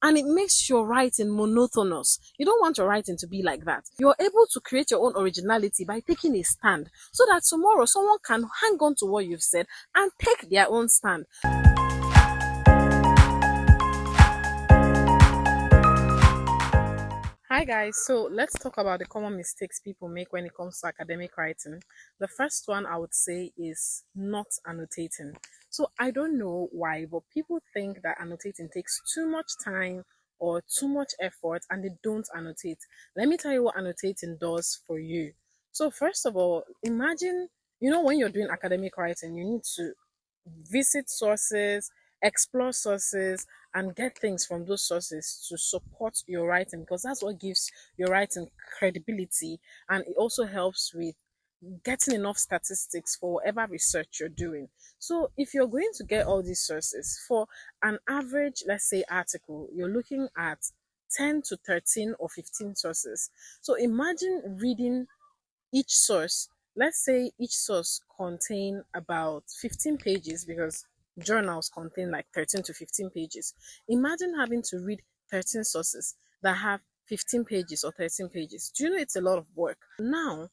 and it makes your writing monotonous. You don't want your writing to be like that. You're able to create your own originality by taking a stand so that tomorrow someone can hang on to what you've said and take their own stand. Hi guys, so let's talk about the common mistakes people make when it comes to academic writing. The first one I would say is not annotating. So I don't know why, but people think that annotating takes too much time or too much effort and they don't annotate. Let me tell you what annotating does for you. So first of all, imagine, when you're doing academic writing, you need to visit sources, explore sources, and get things from those sources to support your writing, because that's what gives your writing credibility, and it also helps with getting enough statistics for whatever research you're doing. So if you're going to get all these sources for an average, let's say, article, you're looking at 10 to 13 or 15 sources. So imagine reading each source. Let's say each source contain about 15 pages, because journals contain like 13 to 15 pages. Imagine having to read 13 sources that have 15 pages or 13 pages. Do you know it's a lot of work? Now,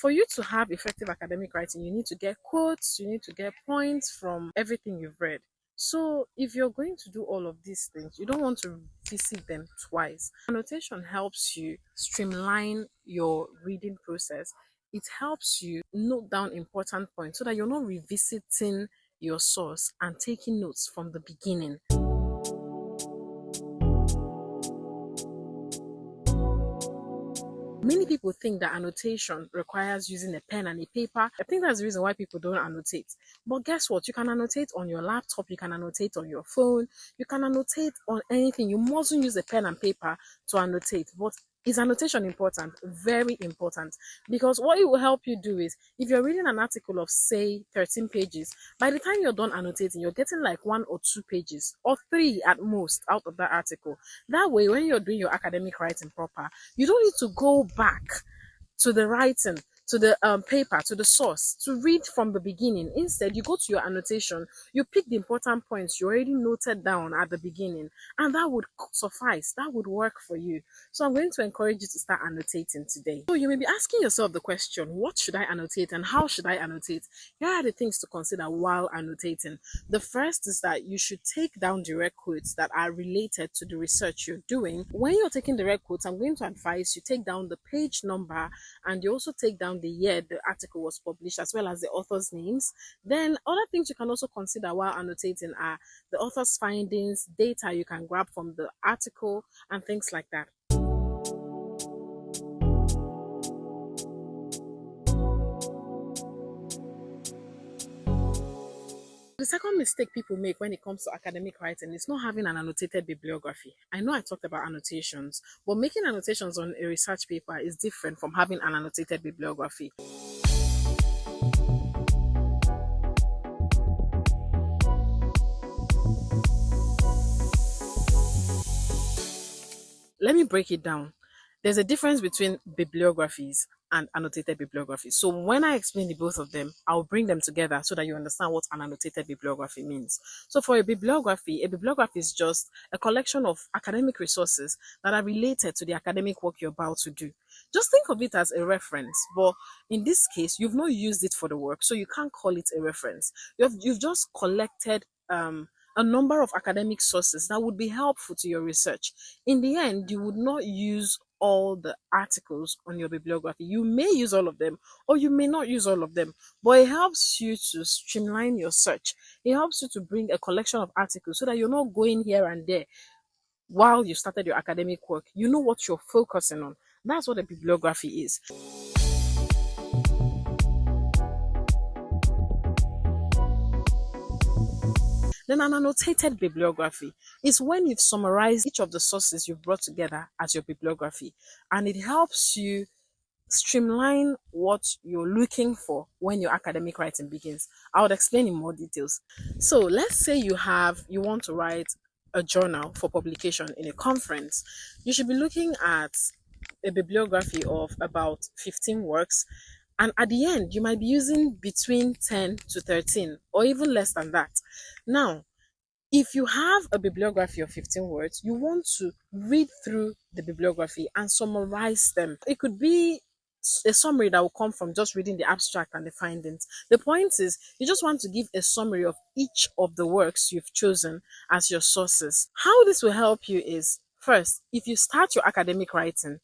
for you to have effective academic writing, you need to get quotes, you need to get points from everything you've read. So if you're going to do all of these things, you don't want to visit them twice. Annotation helps you streamline your reading process. It helps you note down important points so that you're not revisiting your source and taking notes from the beginning. Many people think that annotation requires using a pen and a paper. I think that's the reason why people don't annotate. But guess what? You can annotate on your laptop, you can annotate on your phone, you can annotate on anything. You mustn't use a pen and paper to annotate. But is annotation important? Very important. Because what it will help you do is, if you're reading an article of, say, 13 pages, by the time you're done annotating, you're getting like 1 or 2 pages, or 3 at most, out of that article. That way, when you're doing your academic writing proper, you don't need to go back to the writing, to the paper, to the source, to read from the beginning. Instead, you go to your annotation, you pick the important points you already noted down at the beginning, and that would suffice. That would work for you. So I'm going to encourage you to start annotating today. So you may be asking yourself the question, what should I annotate and how should I annotate? Here are the things to consider while annotating. The first is that you should take down direct quotes that are related to the research you're doing. When you're taking direct quotes, I'm going to advise you take down the page number, and you also take down the year the article was published, as well as the author's names. Then other things you can also consider while annotating are the author's findings, data you can grab from the article, and things like that. The second mistake people make when it comes to academic writing is not having an annotated bibliography. I know I talked about annotations, but making annotations on a research paper is different from having an annotated bibliography. Let me break it down. There's a difference between bibliographies and annotated bibliography. So when I explain the both of them, I'll bring them together so that you understand what an annotated bibliography means. So for a bibliography is just a collection of academic resources that are related to the academic work you're about to do. Just think of it as a reference, but in this case, you've not used it for the work, so you can't call it a reference. You've just collected a number of academic sources that would be helpful to your research. In the end, you would not use all the articles on your bibliography. You may use all of them, or you may not use all of them, but it helps you to streamline your search. It helps you to bring a collection of articles so that you're not going here and there while you started your academic work. You know what you're focusing on. That's what a bibliography is. Then an annotated bibliography is when you've summarized each of the sources you've brought together as your bibliography, and it helps you streamline what you're looking for when your academic writing begins. I would explain in more details. So let's say you want to write a journal for publication in a conference. You should be looking at a bibliography of about 15 works, and at the end you might be using between 10 to 13 or even less than that. Now, If you have a bibliography of 15 words, you want to read through the bibliography and summarize them. It could be a summary that will come from just reading the abstract and the findings. The point is, you just want to give a summary of each of the works you've chosen as your sources. How this will help you is, first, if you start your academic writing,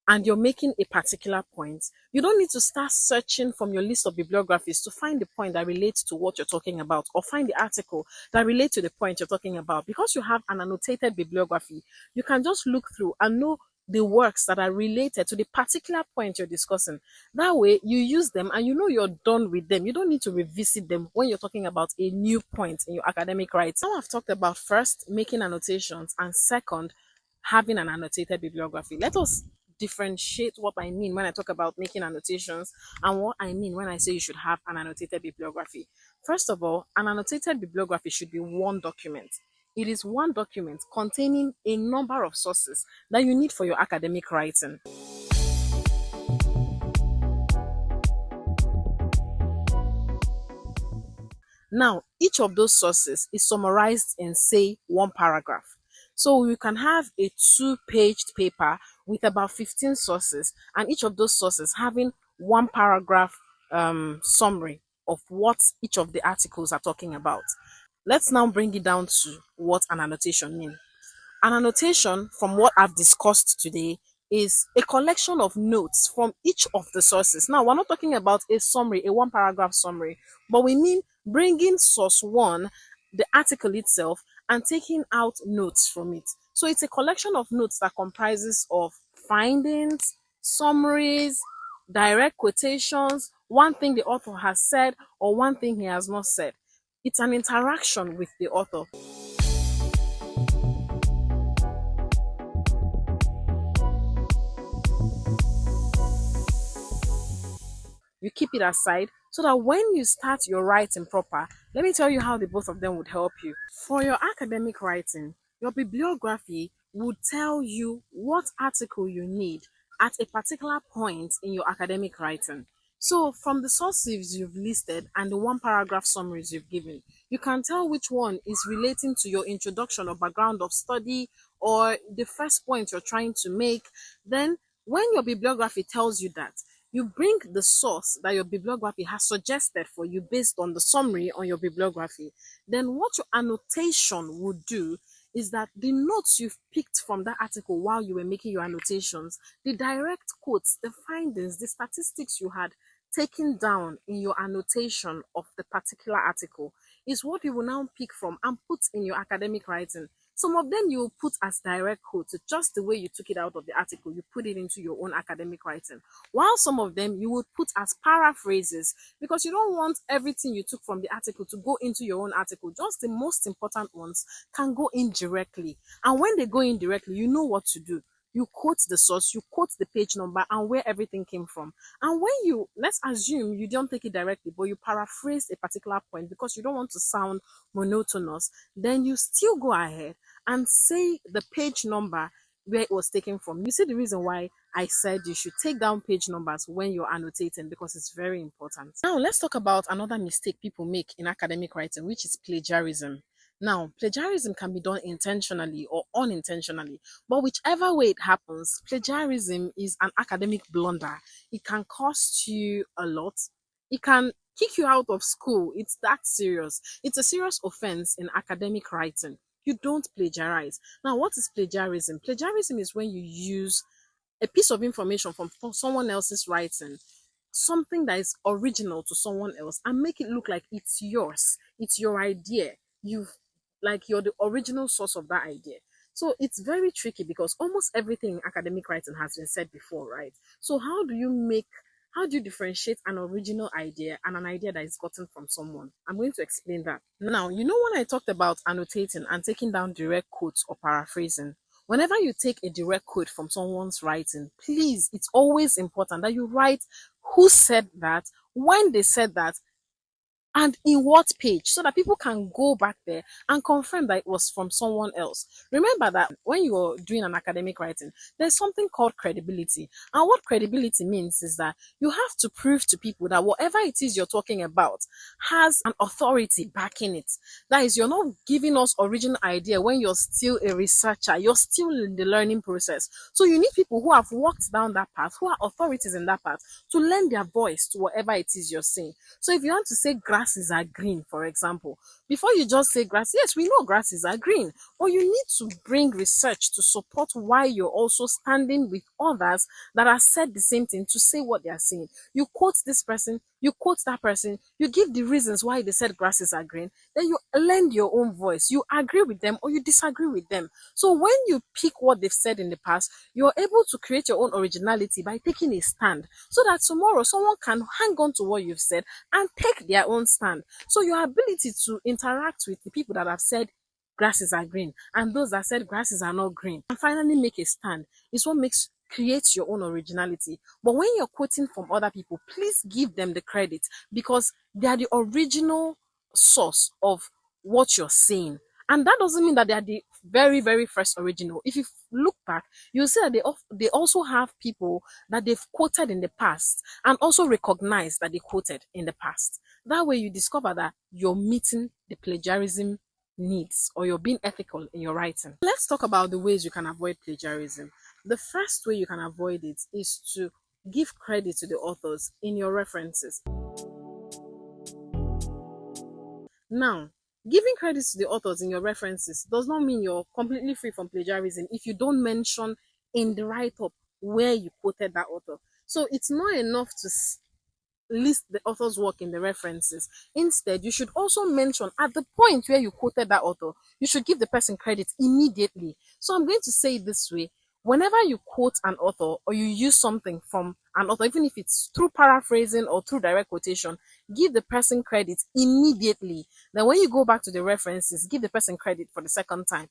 and you're making a particular point, you don't need to start searching from your list of bibliographies to find the point that relates to what you're talking about or find the article that relates to the point you're talking about. Because you have an annotated bibliography, you can just look through and know the works that are related to the particular point you're discussing. That way, you use them and you know you're done with them. You don't need to revisit them when you're talking about a new point in your academic writing. Now, I've talked about first making annotations and second having an annotated bibliography. Let us differentiate what I mean when I talk about making annotations and what I mean when I say you should have an annotated bibliography. First of all, an annotated bibliography should be one document. It is one document containing a number of sources that you need for your academic writing. Now, each of those sources is summarized in, say, one paragraph. So you can have a two-paged paper with about 15 sources, and each of those sources having one paragraph summary of what each of the articles are talking about. Let's now bring it down to what an annotation means. An annotation, from what I've discussed today, is a collection of notes from each of the sources. Now, we're not talking about a summary, a one paragraph summary, but we mean bringing source one, the article itself, and taking out notes from it. So it's a collection of notes that comprises of findings, summaries, direct quotations, one thing the author has said or one thing he has not said. It's an interaction with the author. You keep it aside so that when you start your writing proper, let me tell you how the both of them would help you. For your academic writing, your bibliography would tell you what article you need at a particular point in your academic writing. So from the sources you've listed and the one paragraph summaries you've given, you can tell which one is relating to your introduction or background of study or the first point you're trying to make. Then when your bibliography tells you that, you bring the source that your bibliography has suggested for you based on the summary on your bibliography. Then what your annotation would do is that the notes you've picked from that article while you were making your annotations, the direct quotes, the findings, the statistics you had taken down in your annotation of the particular article is what you will now pick from and put in your academic writing. Some of them you will put as direct quotes, just the way you took it out of the article, you put it into your own academic writing. While some of them you would put as paraphrases, because you don't want everything you took from the article to go into your own article. Just the most important ones can go in directly. And when they go in directly, you know what to do. You quote the source, you quote the page number and where everything came from. And when you, let's assume you don't take it directly, but you paraphrase a particular point because you don't want to sound monotonous, then you still go ahead and say the page number where it was taken from. You see the reason why I said you should take down page numbers when you're annotating, because it's very important. Now, let's talk about another mistake people make in academic writing, which is plagiarism. Now, plagiarism can be done intentionally or unintentionally, but whichever way it happens, plagiarism is an academic blunder. It can cost you a lot. It can kick you out of school. It's that serious. It's a serious offense in academic writing. You don't plagiarize. Now, what is plagiarism? Plagiarism is when you use a piece of information from someone else's writing, something that is original to someone else, and make it look like it's yours. It's your idea. You're the original source of that idea. So it's very tricky because almost everything in academic writing has been said before, right? So how do you differentiate an original idea and an idea that is gotten from someone? I'm going to explain that. Now, when I talked about annotating and taking down direct quotes or paraphrasing, whenever you take a direct quote from someone's writing, please, it's always important that you write who said that, when they said that, and in what page, so that people can go back there and confirm that it was from someone else. Remember that when you're doing an academic writing, there's something called credibility. And what credibility means is that you have to prove to people that whatever it is you're talking about has an authority backing it. That is, you're not giving us original idea when you're still a researcher, you're still in the learning process. So you need people who have walked down that path, who are authorities in that path, to lend their voice to whatever it is you're saying. So if you want to say grasses are green, for example, before you just say grass, yes, we know grasses are green, but you need to bring research to support why you're also standing with others that have said the same thing to say what they are saying. You quote this person, you quote that person, you give the reasons why they said grasses are green, then you lend your own voice. You agree with them or you disagree with them. So when you pick what they've said in the past, you're able to create your own originality by taking a stand, so that tomorrow someone can hang on to what you've said and take their own stand. So your ability to interact with the people that have said grasses are green and those that said grasses are not green and finally make a stand is what makes creates your own originality. But when you're quoting from other people, please give them the credit, because they are the original source of what you're saying. And that doesn't mean that they are the very, very first original. If you look back, you'll see that they also have people that they've quoted in the past and also recognize that they quoted in the past. That way you discover that you're meeting the plagiarism needs, or you're being ethical in your writing. Let's talk about the ways you can avoid plagiarism. The first way you can avoid it is to give credit to the authors in your references. Now, giving credit to the authors in your references does not mean you're completely free from plagiarism if you don't mention in the write-up where you quoted that author. So it's not enough to list the author's work in the references. Instead, you should also mention at the point where you quoted that author, you should give the person credit immediately. So I'm going to say it this way. Whenever you quote an author or you use something from an author, even if it's through paraphrasing or through direct quotation, give the person credit immediately. Then when you go back to the references, give the person credit for the second time.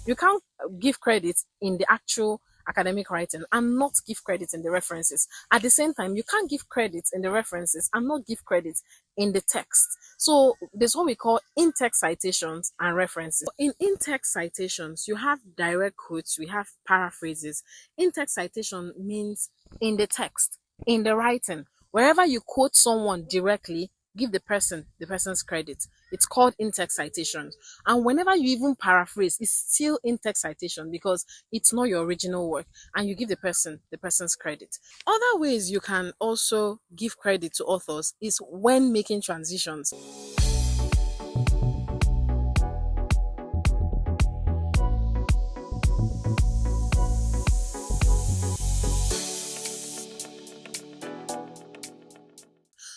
You can't give credit in the actual academic writing and not give credit in the references. At the same time, you can't give credit in the references and not give credit in the text. So there's what we call in-text citations and references. In in-text citations, you have direct quotes, we have paraphrases. In-text citation means in the text, in the writing. Wherever you quote someone directly, give the person's credit. It's called in-text citations. And whenever you even paraphrase, it's still in-text citation because it's not your original work, and you give the person's credit. Other ways you can also give credit to authors is when making transitions.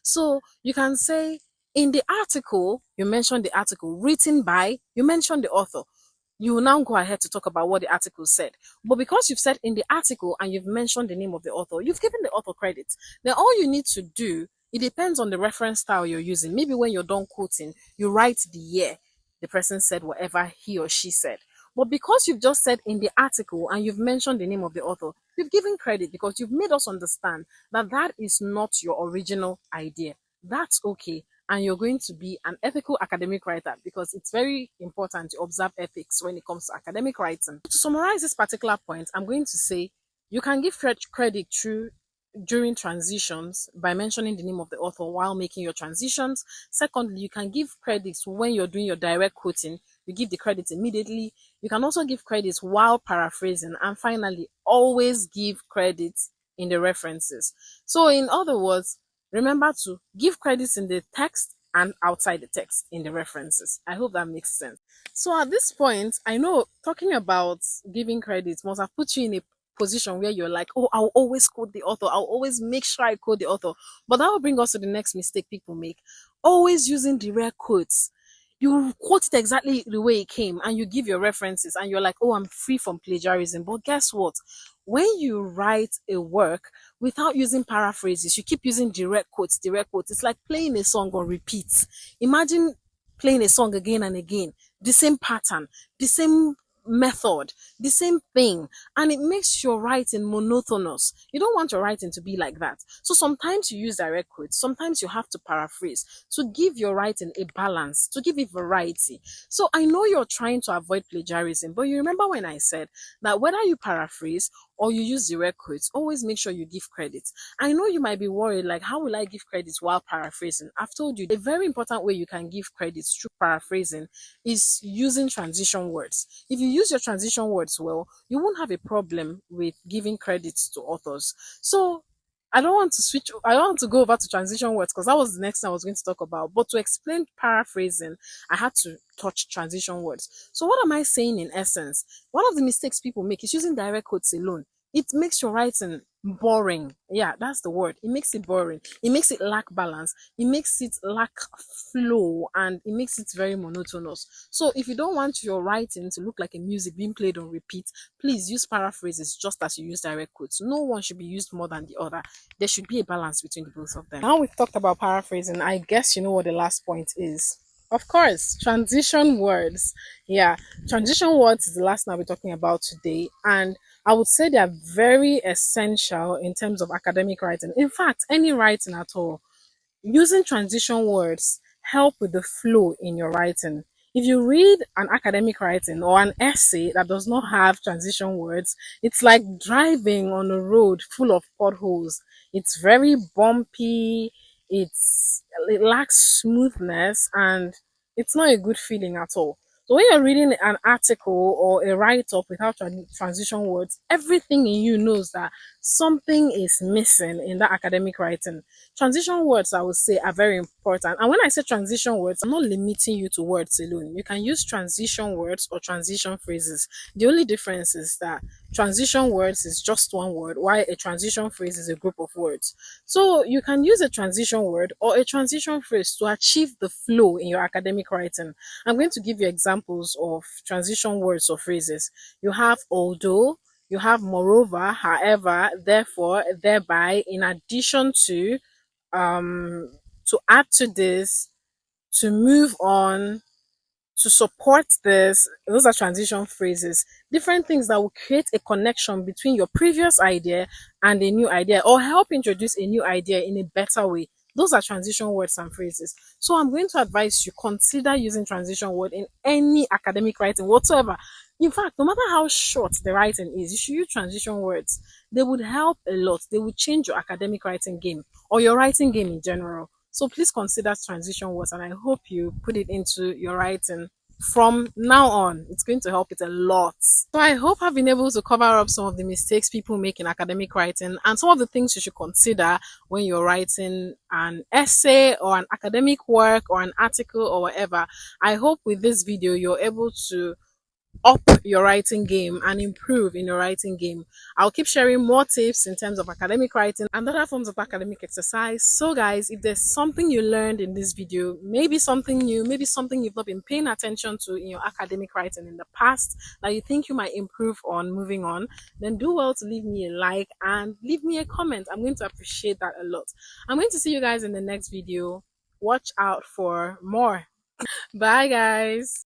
So you can say in the article, you mention the article written by, you mention the author. You will now go ahead to talk about what the article said. But because you've said in the article and you've mentioned the name of the author, you've given the author credit. Then all you need to do, it depends on the reference style you're using. Maybe when you're done quoting, you write the year the person said whatever he or she said. But because you've just said in the article and you've mentioned the name of the author, you've given credit because you've made us understand that that is not your original idea. That's okay. And you're going to be an ethical academic writer, because it's very important to observe ethics when it comes to academic writing. To summarize this particular point, I'm going to say you can give credit during transitions by mentioning the name of the author while making your transitions. Secondly, you can give credits when you're doing your direct quoting. You give the credit immediately. You can also give credits while paraphrasing. And finally, always give credits in the references. So in other words, remember to give credits in the text and outside the text in the references. I hope that makes sense. So at this point, I know talking about giving credits must have put you in a position where you're like, oh, I'll always quote the author. I'll always make sure I quote the author. But that will bring us to the next mistake people make. Always using direct quotes. You quote it exactly the way it came and you give your references and you're like, oh, I'm free from plagiarism. But guess what? When you write a work without using paraphrases, you keep using direct quotes. It's like playing a song on repeat. Imagine playing a song again and again, the same pattern, the same method, the same thing, and it makes your writing monotonous. You don't want your writing to be like that. So sometimes you use direct quotes, sometimes you have to paraphrase to give your writing a balance, to give it variety. So I know you're trying to avoid plagiarism, but you remember when I said that whether you paraphrase or you use direct quotes, always make sure you give credit. I know you might be worried, like, how will I give credit while paraphrasing? I've told you a very important way you can give credit through paraphrasing is using transition words. If you use your transition words well, you won't have a problem with giving credits to authors. So I don't want to go over to transition words because that was the next thing I was going to talk about. But to explain paraphrasing, I had to touch transition words. So what am I saying in essence? One of the mistakes people make is using direct quotes alone. It makes your writing boring. Yeah, that's the word. It makes it boring. It makes it lack balance. It makes it lack flow, and it makes it very monotonous. So if you don't want your writing to look like a music being played on repeat, please use paraphrases just as you use direct quotes. No one should be used more than the other. There should be a balance between the both of them. Now we've talked about paraphrasing, I guess you know what the last point is. Of course, transition words. Yeah, transition words is the last thing I'll be talking about today. And I would say they are very essential in terms of academic writing. In fact, any writing at all. Using transition words help with the flow in your writing. If you read an academic writing or an essay that does not have transition words, it's like driving on a road full of potholes. It's very bumpy, it lacks smoothness, and it's not a good feeling at all. So when you're reading an article or a write-up without transition words, everything in you knows that something is missing in that academic writing. Transition words, I would say, are very important. And when I say transition words, I'm not limiting you to words alone. You can use transition words or transition phrases. The only difference is that transition words is just one word, while a transition phrase is a group of words. So you can use a transition word or a transition phrase to achieve the flow in your academic writing. I'm going to give you examples of transition words or phrases. You have although, you have moreover, however, therefore, thereby, in addition um, to add to this, to move on, to support this. Those are transition phrases, different things that will create a connection between your previous idea and a new idea, or help introduce a new idea in a better way. Those are transition words and phrases. So I'm going to advise you consider using transition word in any academic writing whatsoever. In fact, no matter how short the writing is, you should use transition words. They would help a lot. They would change your academic writing game or your writing game in general. So please consider transition words, and I hope you put it into your writing from now on. It's going to help it a lot. So I hope I've been able to cover up some of the mistakes people make in academic writing and some of the things you should consider when you're writing an essay or an academic work or an article or whatever. I hope with this video you're able to up your writing game and improve in your writing game. I'll keep sharing more tips in terms of academic writing and other forms of academic exercise. So guys, if there's something you learned in this video, maybe something new, maybe something you've not been paying attention to in your academic writing in the past that you think you might improve on moving on, then do well to leave me a like and leave me a comment. I'm going to appreciate that a lot. I'm going to see you guys in the next video. Watch out for more. Bye guys.